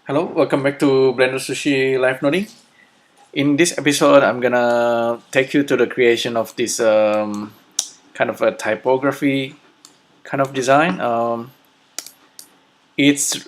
Hello, welcome back to BlenderSushi live noding. In this episode, I'm gonna take you to the creation of this kind of a typography kind of design. It's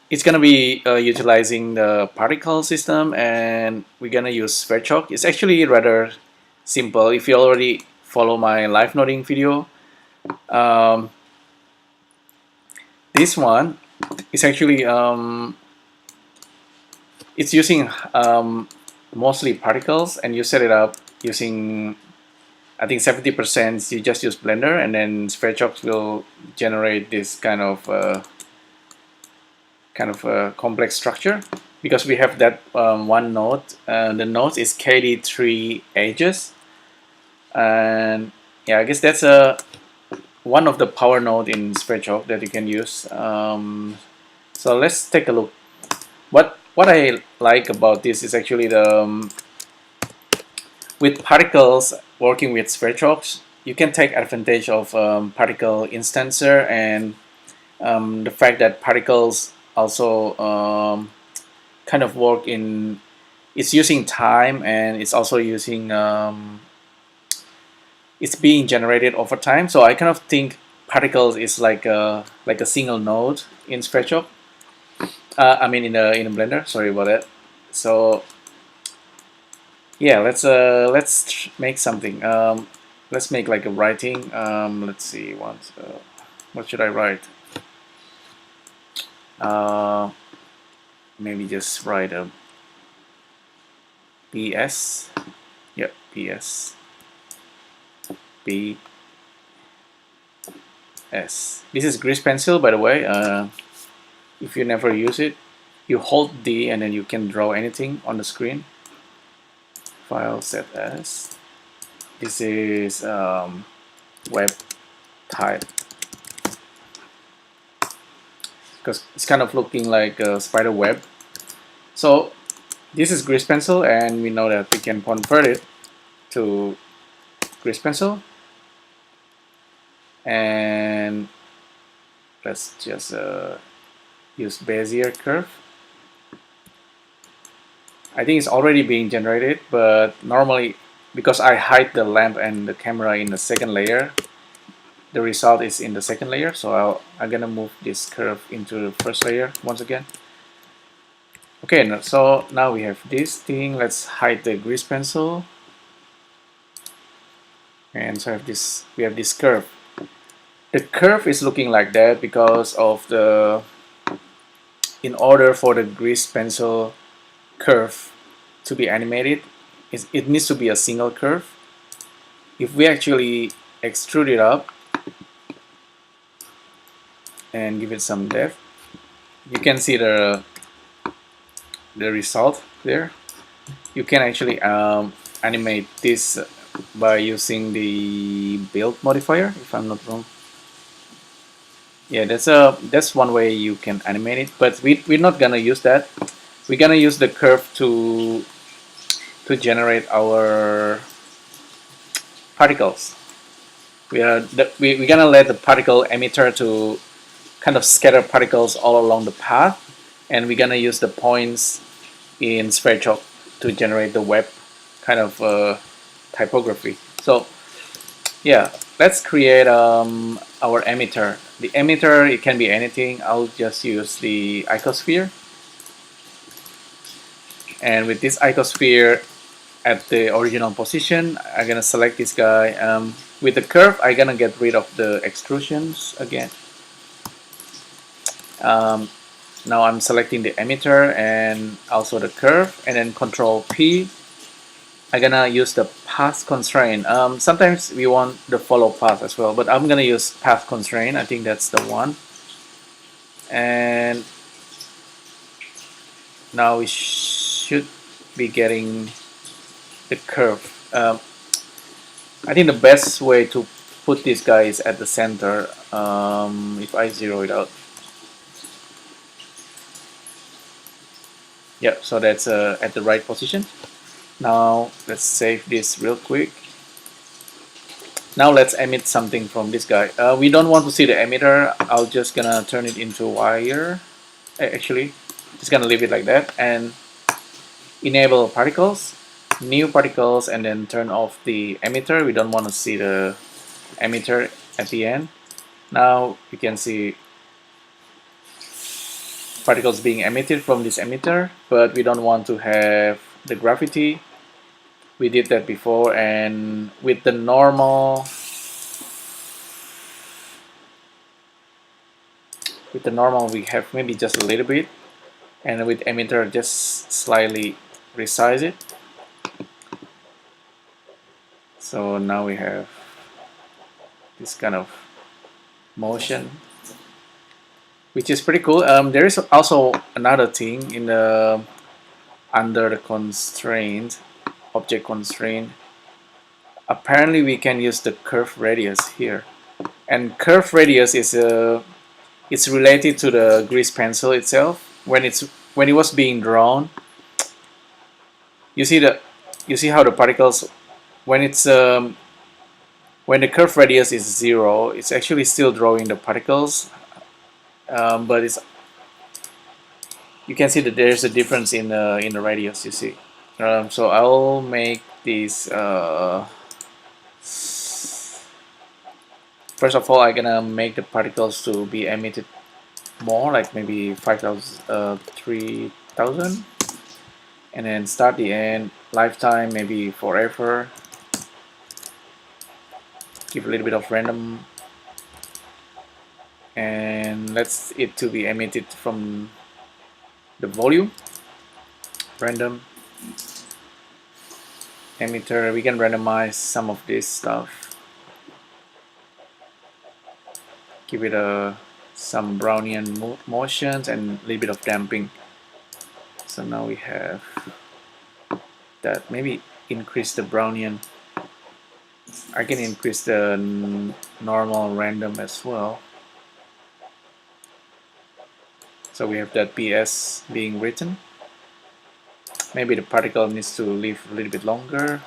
it's gonna be utilizing the particle system, and we're gonna use Sverchok. It's actually rather simple. If you already follow my live noding video, um, this one is actually it's using mostly particles, and you set it up using, I think, 70% you just use Blender, and then Sverchok will generate this kind of a complex structure because we have that one node. The node is KD3 edges, and yeah, I guess that's one of the power node in Sverchok that you can use. So let's take a look. What I like about this is actually the with particles working with Sverchoks, you can take advantage of particle instancer and the fact that particles also kind of work in, it's using time, and it's also using it's being generated over time. So I kind of think particles is like a single node in Sverchok. I mean in a Blender. Sorry about that. So yeah, let's make something. Let's make like a writing. Let's see what should I write? Maybe just write a BS. Yep, BS. BS. This is grease pencil, by the way. If you never use it, you hold D and then you can draw anything on the screen. File set as. This is web type, because it's kind of looking like a spider web. So this is grease pencil, and we know that we can convert it to grease pencil, and let's just use Bezier curve. I think it's already being generated, but normally, because I hide the lamp and the camera in the second layer, the result is in the second layer. So I'm gonna move this curve into the first layer once again. Okay, so now we have this thing. Let's hide the grease pencil, and so we have this curve. The curve is looking like that because of in order for the grease pencil curve to be animated, it needs to be a single curve. If we actually extrude it up and give it some depth, you can see the result there. You can actually animate this by using the build modifier, if I'm not wrong. Yeah, that's one way you can animate it, but we're not gonna use that. We're gonna use the curve to generate our particles. We're gonna let the particle emitter to kind of scatter particles all along the path, and we're gonna use the points in Sverchok to generate the web kind of typography. So yeah, let's create our emitter. The emitter, it can be anything. I'll just use the icosphere, and with this icosphere at the original position, I'm gonna select this guy. With the curve, I'm gonna get rid of the extrusions again. Now I'm selecting the emitter and also the curve, and then Control P. I'm gonna use the path constraint. Sometimes we want the follow path as well, but I'm gonna use path constraint. I think that's the one. And now we should be getting the curve. I think the best way to put this guy is at the center. If I zero it out, yeah, so that's at the right position. Now let's save this real quick. Now let's emit something from this guy. We don't want to see the emitter. I'll just gonna turn it into wire. Actually, Just gonna leave it like that and enable particles, new particles, and then turn off the emitter. We don't want to see the emitter at the end. Now you can see particles being emitted from this emitter, but we don't want to have the gravity. We did that before, and with the normal we have maybe just a little bit, and with emitter just slightly resize it. So now we have this kind of motion, which is pretty cool. There is also another thing in the under the constraint, object constraint. Apparently we can use the curve radius here, and curve radius is it's related to the grease pencil itself. When it was being drawn, you see how the particles, when when the curve radius is 0, it's actually still drawing the particles, but you can see that there's a difference in the radius. You see. So I'll make these. First of all, I'm gonna make the particles to be emitted more, like maybe 5,000, 3,000, and then start the end lifetime, maybe forever. Give a little bit of random, and let's it to be emitted from the volume. Random emitter. We can randomize some of this stuff. Give it some Brownian motions and a little bit of damping. So now we have that. Maybe increase the Brownian. I can increase the normal random as well. So we have that PS being written. Maybe the particle needs to live a little bit longer.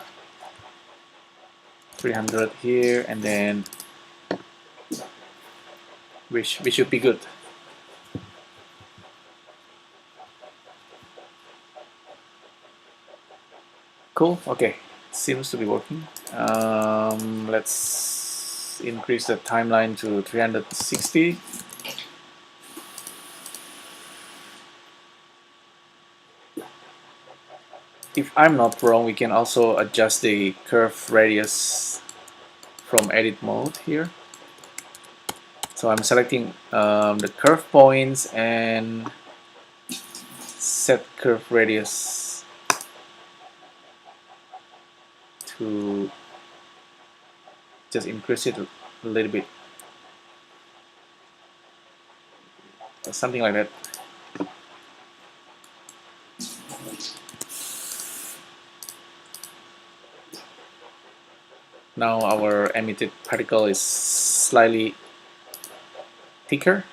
300 here, and then we should be good. Cool. Okay, seems to be working. Let's increase the timeline to 360. If I'm not wrong, we can also adjust the curve radius from edit mode here. So I'm selecting the curve points and set curve radius to just increase it a little bit, something like that. Now our emitted particle is slightly thicker.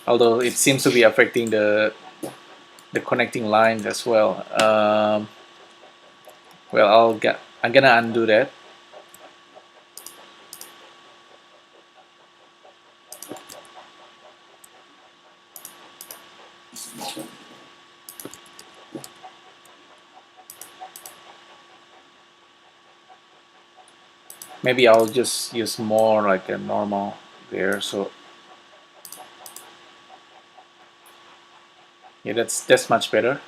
Although it seems to be affecting the connecting lines as well. Well, I'm gonna undo that. Maybe I'll just use more like a normal there. So yeah, that's much better.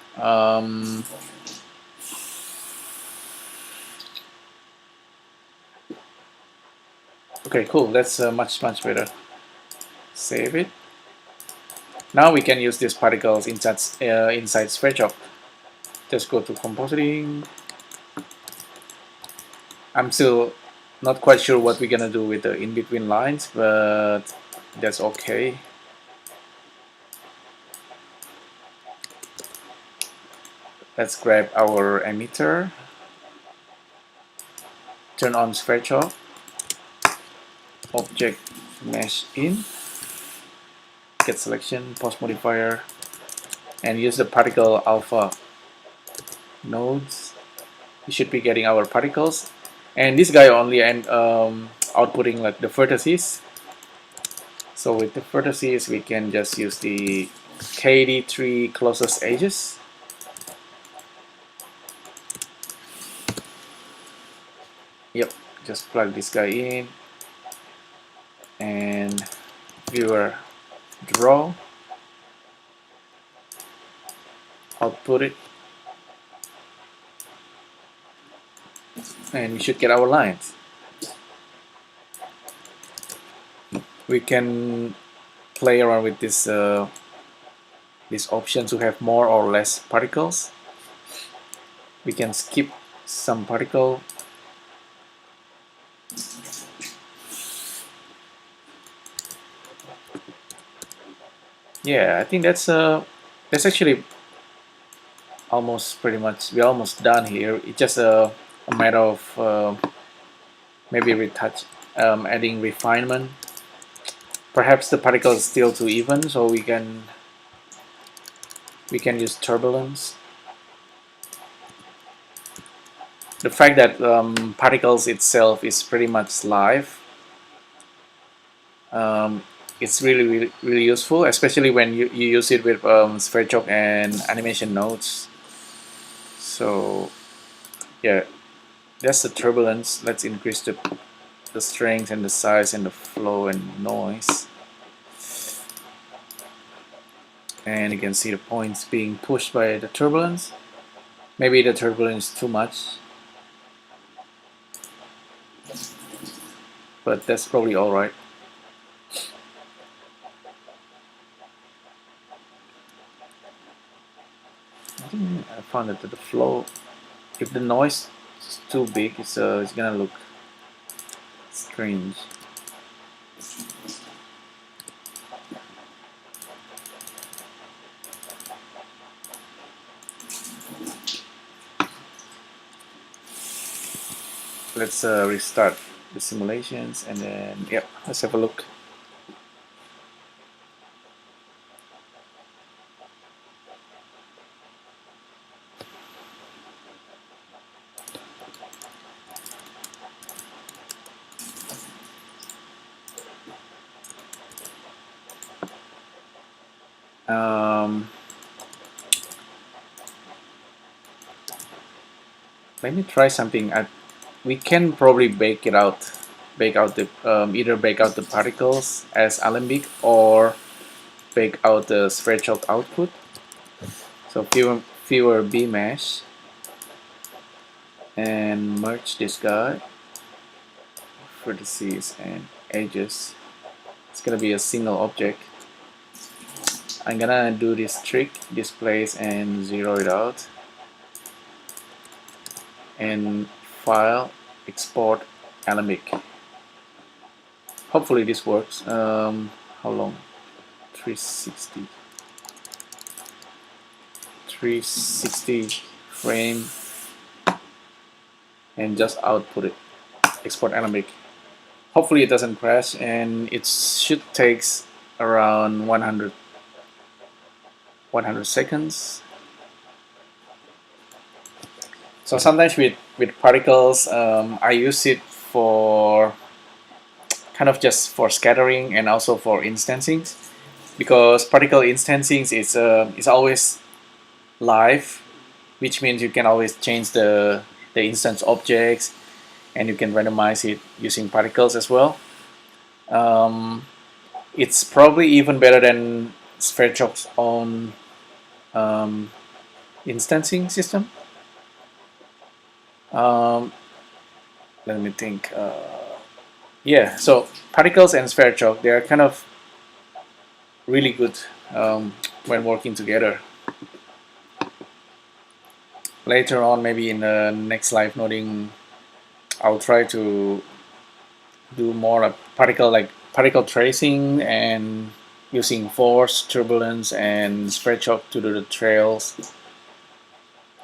Okay, cool. That's much better. Save it. Now we can use these particles inside Sverchok. Just go to Compositing. I'm still not quite sure what we're gonna do with the in-between lines, but that's okay. Let's grab our emitter, turn on Sverchok, object mesh in, get selection, post modifier, and use the particle alpha nodes. We should be getting our particles, and this guy only outputting like the vertices. So with the vertices, we can just use the KD3 closest edges. Yep, just plug this guy in and viewer draw, output it, and we should get our lines. We can play around with this this option to have more or less particles. We can skip some particle. Yeah, I think that's actually almost pretty much, we're almost done here. It's just a matter of maybe retouch, adding refinement. Perhaps the particle is still too even, so we can use turbulence. The fact that particles itself is pretty much live, it's really useful, especially when you use it with Sverchok and animation nodes. So yeah, that's the turbulence. Let's increase the strength and the size and the flow and noise. And you can see the points being pushed by the turbulence. Maybe the turbulence is too much, but that's probably alright. I think I found that the flow, if the noise is too big, it's gonna look strange. Let's restart the simulations and then, yeah, let's have a look. Let me try something. We can probably bake out the either bake out the particles as Alembic or bake out the Sverchok output. So fewer B mesh and merge this guy, vertices and edges. It's gonna be a single object. I'm gonna do this trick, displace and zero it out, and file, export Alembic. Hopefully this works. How long? 360 frame, and just output it. Export Alembic. Hopefully it doesn't crash, and it should take around 100 seconds. So sometimes with particles, I use it for kind of just for scattering and also for instancing, because particle instancing is always live, which means you can always change the instance objects, and you can randomize it using particles as well. It's probably even better than Sverchok's own instancing system. Let me think. Yeah, so particles and Sverchok, they are kind of really good when working together. Later on, maybe in the next live noding, I'll try to do more particle tracing and using force, turbulence, and Sverchok to do the trails.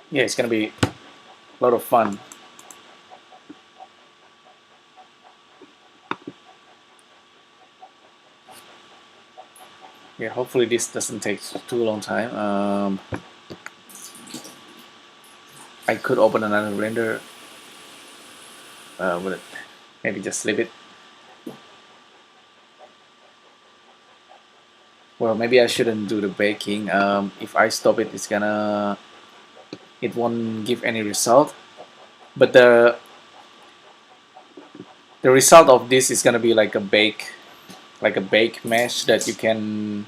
Yeah, it's gonna be a lot of fun. Yeah, hopefully this doesn't take too long time. I could open another Blender, but maybe just leave it. Well, maybe I shouldn't do the baking. If I stop it, it won't give any result. But the result of this is gonna be like a bake mesh that you can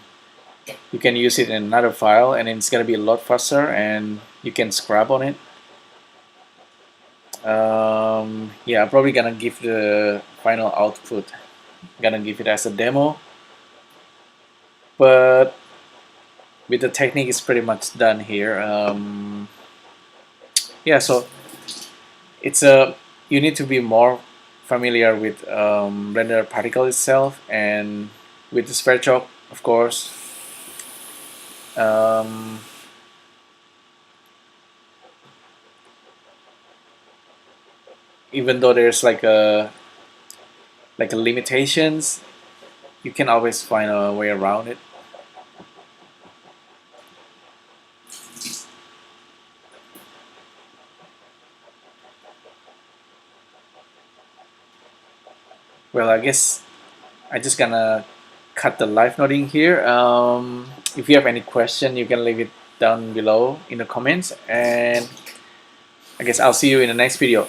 use it in another file, and it's gonna be a lot faster, and you can scrub on it. Yeah, I'm probably gonna give the final output. Gonna give it as a demo, but with the technique is pretty much done here. Yeah, so it's a you need to be more familiar with Blender particle itself and with the Sverchok, of course. Even though there's like a limitations, you can always find a way around it. Well, I guess I just gonna cut the live noding here. If you have any question, you can leave it down below in the comments, and I guess I'll see you in the next video.